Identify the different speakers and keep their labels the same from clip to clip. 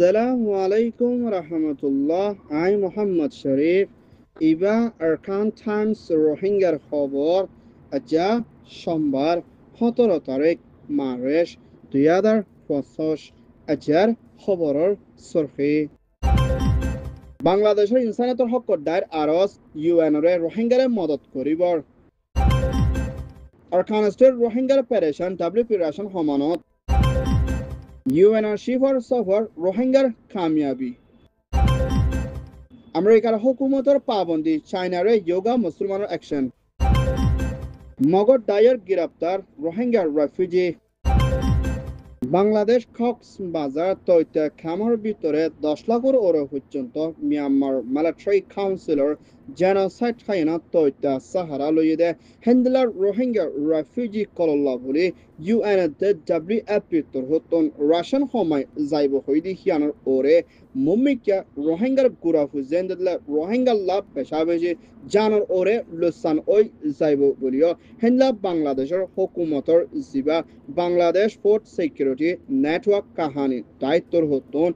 Speaker 1: Assalamu alaikum rahmatullah. I Muhammad Sharif. Iba Arkan Times রোহিঙ্গার খবর আজা সোমবার 17 তারিখ মার্চ 2025 আজার খবরের সরফি বাংলাদেশের ইনসানিয়তৰ হকৰ দায়ৰ আৰজ ইউএনৰে রোহিঙ্গাৰে মদত কৰিবৰ আৰকান ষ্টেট রোহিঙ্গাৰ পেৰেশন WP ৰাশন সমানত ইউএনৰ চিফৰ সফৰ রোহিঙ্গার কামিয়াবি আমেরিকার হুকুমতের পাবন্দি চায়নারে ইয়োগা মুসলমানের অ্যাকশন মগর দায়ের গ্রেপ্তার রোহিঙ্গার রেফিউজি বাংলাদেশ কক্সবাজার তৈতে খামার ভিতরে 10 লাখের ওরে পর্যন্ত মিয়ানমার মিলিটারি কাউন্সিলর জেনোসাইড খাইনা তৈতে সাহারা লইয়ে দে হেন্ডলার রোহিঙ্গা রেফিউজি কলল্লা বলে ইউএনএতে WFP তোর হতন রাশন সময় যাইব হইদি হিয়ানোর ওরে মুম্মিকা রোহিঙ্গার গুরাফু জেন্ডলে রোহিঙ্গা লাভ পেশাবেজি জানার ওরে লুসান ওই যাইব বলিও হেন্ডলা বাংলাদেশের হুকুমতর জিবা বাংলাদেশ পোর্ট সিকিউরিটি নেটওয়ার্ক কাহানি দায়িত্বর হতন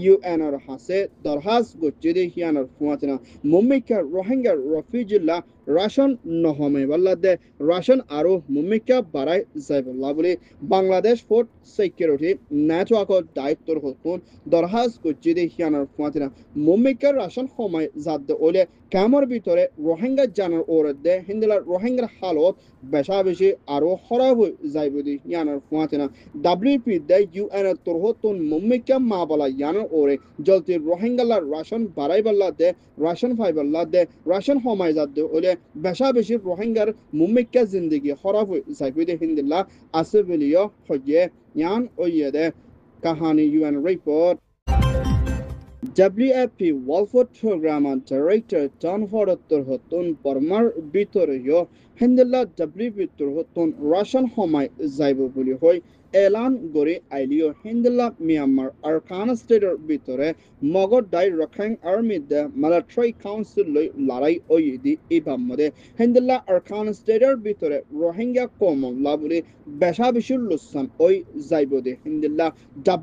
Speaker 1: ইউএনর হাসে দরহাজ গচ্ছিদি হিয়ানোর ফুয়াতিনা মুম্মিকা রোহিঙ্গা রেফিউজিলা রাশন নহমে বল্লাদে রাশন আরো মুম্মিকা বাড়াই যাইবল্লা বলে বাংলাদেশ পোর্ট সিকিউরিটি নেটওয়ার্কর দায়িত্বর হতন দরহাজ গচ্ছিদি হিয়ানোর ফুয়াতিনা মুম্মিকার রাশন সময় যাদ ওলে কামর ভিতরে রোহিঙ্গা জানার ওরদে হিন্দিলার রোহিঙ্গার হালত বেশা বেশি আরো খরাব হয়ে যাইব দি ইয়ানোর ফুয়াতিনা WP দে ইউএন তোর হতন মুম্মিকা মা বলা ইয়ানোর ওরে জলতি রোহিঙ্গালার রাশন বাড়াইবাল্লা দে রাশন ফাইবাল্লা দে রাশন সময় যাদ ওলে বেশা বেশি রোহিঙ্গার মুম্মিকা জিন্দগি খরাব হয়ে যাইব দি হিন্দিল্লা আছে বলিও হয়ে ইয়ান ওইয়ে দে কাহানি UN report WFP World Program Director John Fordottor হতন বর্মার ভিতরেও হেন্দেলা WFP তোর হতন রাশন সময় যাইব বলি হয় এলান করে আইলিও হেন্দেলা মিয়ানমার আরকান স্টেটের ভিতরে মগর দাই রখাইং আর্মি দে মিলিটারি কাউন্সিল লই লড়াই ওইদি ইবামদে হেন্দেলা আরকান স্টেটের ভিতরে রোহিঙ্গা কমন লাবুলি বেশা বেশি লুসান ওই যাইব দে হেন্দেলা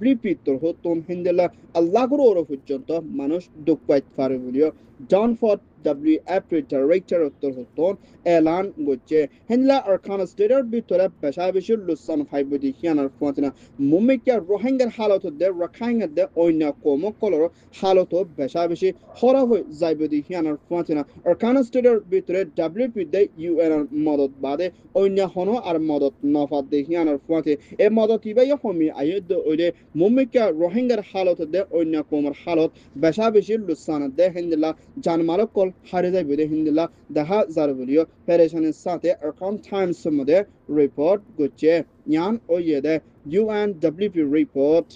Speaker 1: WFP তোর হতন হেন্দেলা আল্লাহ করে ওর পর্যন্ত মানুষ দুঃখ পাইতে পারে বলিও জন ফোর্ড WFP Director উত্তর হতন এলান করছে হেন্দেলা আরকান স্টেটের ভিতরে বেশা বেশি লুসান ফাইবদি হিয়ানার ফুয়াতিনা মুম্মিকা রোহিঙ্গার হালত দে রখাইং দে অন্য কম কলর হালত বেশা বেশি খরাব হয়ে যাইবদি হিয়ানার ফুয়াতিনা আরকান স্টেটের ভিতরে WFP দে UN মদত বাদে অন্য হন আর মদত নফাত দে হিয়ানার ফুয়াতি এ মদত ইবাই হমি আয়দ ওইলে মুম্মিকা রোহিঙ্গার হালত দে অন্য কমর হালত বেশা বেশি লুসান দে হেন্দেলা জানমালক কল হারে যাইব দে হেন্দেলা দেখা যার বলিও পেরেশানের সাথে আরকান টাইমস মধ্যে রিপোর্ট করছে ইয়ান ওইয়ে দে UNWP report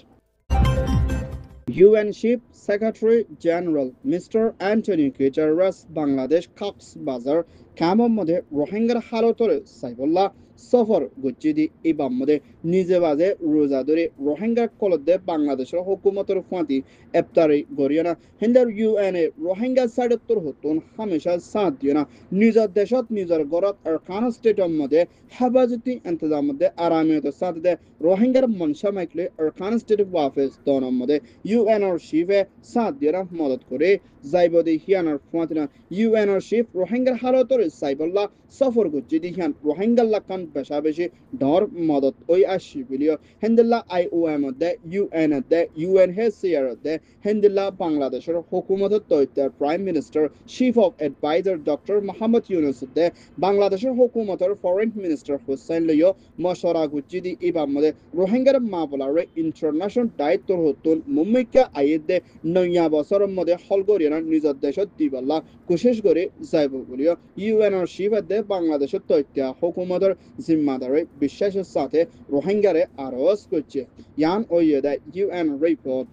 Speaker 1: UN Chief Secretary General Mr. Antonio Guterres Bangladesh Cox's Bazar কামর মধ্যে রোহিঙ্গার হালতরে সাইবুল্লাহ সফর গচ্ছিদি ইবাম মধ্যে নিজে বাজে রোজা ধরে রোহিঙ্গার কলদে বাংলাদেশের হুকুমতের ফাঁতি এফতারি গড়িয়ে না হিন্দার UN রোহিঙ্গা সাইডত্তর হতন হামেশা সাথ দিয়ে না নিজের দেশত নিজের গড়ত আরকান স্টেটের মধ্যে হেফাজতি ইন্তজাম মধ্যে আরামিয়ত সাথ দে রোহিঙ্গার মনসা মাইকলে আরকান স্টেট ওয়াফেজ দনের মধ্যে UNর শিফে সাথ দিয়ে না মদত করে যাইবদি হিয়ানার ফুয়াতিনা UNর শিফ রোহিঙ্গার হালতর সাইবুল্লাহ সফর গচ্ছিদি হিয়ান রোহিঙ্গাল্লা কান বেশা বেশি ডর মদত ওই আসি বলিও হেন্দিল্লা IOM দে UN দে UNHCR দে হেন্দিল্লা বাংলাদেশের হুকুমতের তৈতে prime minister chief of adviser doctor Muhammad Yunus দে বাংলাদেশের হুকুমতের ফরেন মিনিস্টার হুসেন লিও মশরা গচ্ছিদি ইবাম মধ্যে রোহিঙ্গার মামলারে ইন্টারন্যাশনাল দায়িত্বর হতুন মুম্মিকা আইদ দে নয়া বছরের মধ্যে হলগরিয়ানা নিজের দেশত দিবাল্লা কোশিশ করে যাইব বলিও UNর শিফ দে বাংলাদেশের তৈতে হুকুমতের জিম্মাদারি বিশ্বাসের সাথে রোহিঙ্গারে আরজ করছে ইয়ান ওইয়ে দে UN রিপোর্ট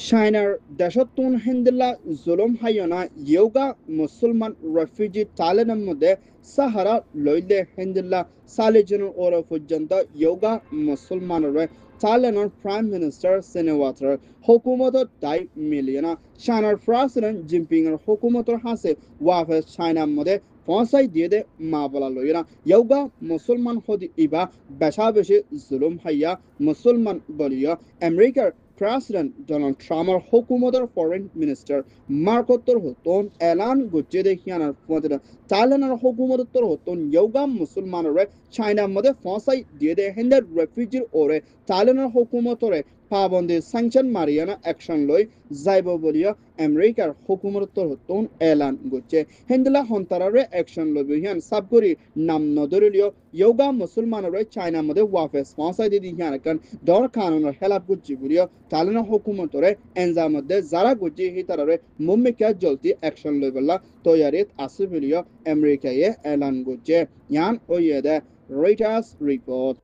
Speaker 1: চাইনার দেশতুন হিন্দিল্লা জুলুম হাইয়না ইয়োগা মুসলমান রেফিউজি তালেনের মধ্যে সাহারা লইলে হিন্দিল্লা সালিজনের ওর পর্যন্ত ইয়োগা মুসলমানের তালেনের প্রাইম মিনিস্টার সিনেওয়াটার হুকুমতর দায় মিলিয়ে না চাইনার প্রেসিডেন্ট জিনপিংয়ের হুকুমতর হাসে ওয়াফেজ চাইনার মধ্যে পৌঁছাই দিয়ে দে মা বলা লইরা ইয়োগা মুসলমান হদি ইবা বেশা বেশি জুলুম হাইয়া মুসলমান বলিয়া আমেরিকার প্রেসিডেন্ট ডোনাল্ড ট্রাম্পের হুকুমতের ফরেন মিনিস্টার মার্কোত্তর হতন এলান গুজে দেখিয়ানার পথে থাইল্যান্ডের হুকুমতের হতন ইয়োগা মুসলমানরে চাইনার মধ্যে ফসাই দিয়ে দে হেন্ডার রেফিউজির ওরে থাইল্যান্ডের হুকুমতরে পাবন্দি স্যাংশন মারিয়ানা অ্যাকশন লই যাইব বলিয়া আমেরিকার হুকুমতের হতন এলান গুজে হেন্ডলা হন্তারারে অ্যাকশন লইব হিয়ান সাবগরি নাম নদরিলিও ইয়োগা মুসলমানরে চাইনার মধ্যে ওয়াফেস ফসাই দিয়ে দিহিয়ান কান দর কানুনের হেলাপ গুজি বলিয়া থাইল্যান্ডের হুকুমতরে এনজার মধ্যে যারা গুজি হিতারারে মুম্মিকা জলতি অ্যাকশন লইবলা তৈয়ারিত আছে বলিয়া আমেরিকায় এলান গুজে ইয়ান ওয়েদে Reuters report.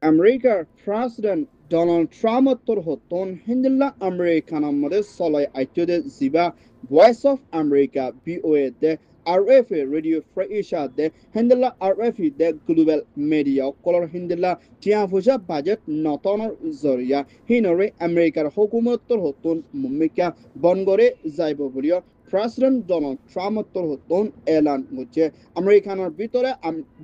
Speaker 1: Americar President Donald Trump হতন হিন্দুল্লাহ আমেরিকানার মধ্যে চলাই আইতুদে জিবা ভয়েস অফ আমেরিকা BOA দে RFA রেডিও ফ্রেশা দে হিন্দুল্লাহ RFA দে গ্লোবাল মিডিয়া কলর হিন্দুল্লাহ টিয়াফুজা বাজেট নতনৰ জৰিয়া হিনৰে আমেৰিকাৰ হুকুমতৰ হতন মুম্মিকা বনগৰে যাইব বুলিও প্রেসিডেন্ট ডোনাল্ড ট্রাম্পের হতন এলান হচ্ছে আমেরিকানের ভিতরে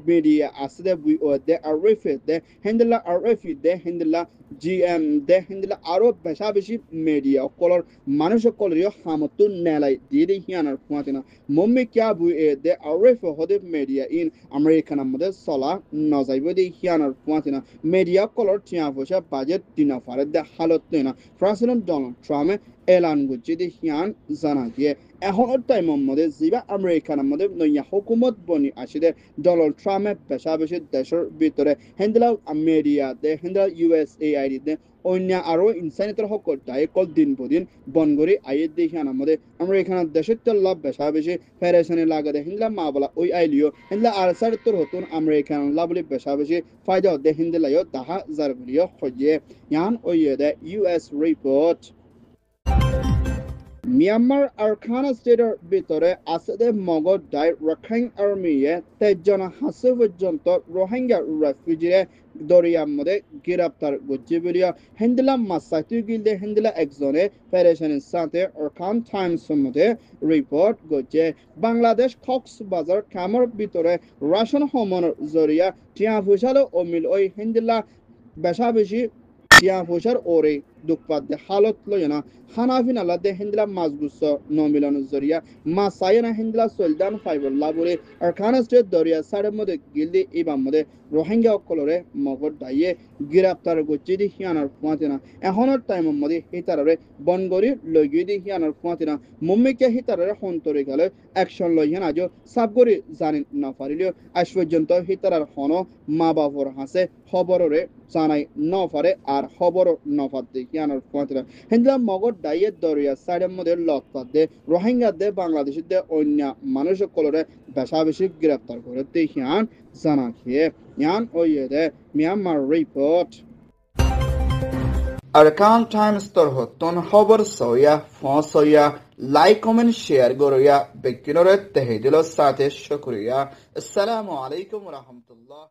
Speaker 1: মিডিয়া আছে দে BOA দে RFA দে হিন্দুল্লাহ RFA দে হিন্দুল্লাহ GM দে হিন্দুল্লাহ আরো বেশা বেশি মিডিয়া কলর মানুষ কলরিও হামতু নেলাই দিয়ে হিয়ানার ফুয়াতিনা মুম্মিকা BOA দে RFA হদে মিডিয়া ইন আমেরিকানের মধ্যে চলা নজাইব দে হিয়ানার ফুয়াতিনা মিডিয়া কলর টিয়া পয়সা বাজেট দিনা ফারে দে হালত না প্রেসিডেন্ট ডোনাল্ড ট্রাম্প এলান গুজি দে হিয়ান জানা দিয়ে এখনের টাইমের মধ্যে যিবা আমেরিকানের মধ্যে নয়া হুকুমত বনি আসিদে ডোনাল্ড ট্রাম্পে বেশা বেশি দেশের ভিতরে হেন্ডেলা মিডিয়া দে হেন্ডেলা USAID দে অন্য আরো ইনসানিয়তের হক দায় কল দিন বদিন বনগরি আইয়ে দেখিয়ানার মধ্যে আমেরিকানের দেশের তল্লা বেশা বেশি ফেরেশানি লাগে দে হেন্ডেলা মা বলা ওই আইলিও হেন্ডেলা আর সারতর হতুন আমেরিকান লাবলি বেশা বেশি ফায়দা দে হেন্ডেলায়ও দাহা জারবলিও খজে ইয়ান ওইয়ে দে US রিপোর্ট মিয়ানমার আরখানা স্টেটের ভিতরে আছে মগধ দায় রাখাইন আর্মিয়ে 23 জন হাসে পর্যন্ত রোহিঙ্গা রেফিউজিরে দরিয়ার মধ্যে গ্রেপ্তার করছে বলিয়া হেন্দিলা মাসাইতু গিলদে হেন্দিলা একজনে ফেডারেশনের সাথে আরখান টাইমসের মধ্যে রিপোর্ট করছে বাংলাদেশ কক্সবাজার কামর ভিতরে রাশন হমনের জরিয়া টিয়া ফুসালো অমিল ওই হেন্দিলা বেশা বেশি টিয়া ফুসার ওরে দুঃখপাত হালত লয়না হানাফিন আল্লাহ দে হিন্দলা মাজগুস নমিলনের জরিয়া মাসায়না হিন্দলা সলদান ফাইবুল্লাহ বলে আর খানা স্টেট দরিয়া সাড়ের মধ্যে গিলদি ইবাম মধ্যে রোহিঙ্গা অকলরে মগর দাইয়ে গ্রেপ্তার করছে দি হিয়ানার ফুয়াতিনা এখনের টাইমের মধ্যে হিতারে বনগরি লইগি দি হিয়ানার ফুয়াতিনা মুম্মিকে হিতারে হন্তরে গেলে অ্যাকশন লইয়ান আজও সাবগরি জানি না পারিলেও আজ পর্যন্ত হিতারার হন মা বাবর হাসে খবরে জানাই ন পারে আর খবর ন পাতে হিয়ানার ফুয়াতিনা হিন্দলা মগর দাইয়ের দরিয়া সাইডের মধ্যে লটপাত দে রোহিঙ্গা দে বাংলাদেশের দে অন্য মানুষ কলরে বেশা বেশি গ্রেপ্তার করে দেখিয়ান জানা খেয়ে ইয়ান ওইয়ে দে মিয়ানমার রিপোর্ট আরকান টাইমস তোর হতন খবর সয়া ফসয়া লাইক কমেন্ট শেয়ার গরয়া বেকিনরে তেহে দিল সাথে শুকরিয়া আসসালামু আলাইকুম ওয়া রাহমাতুল্লাহ।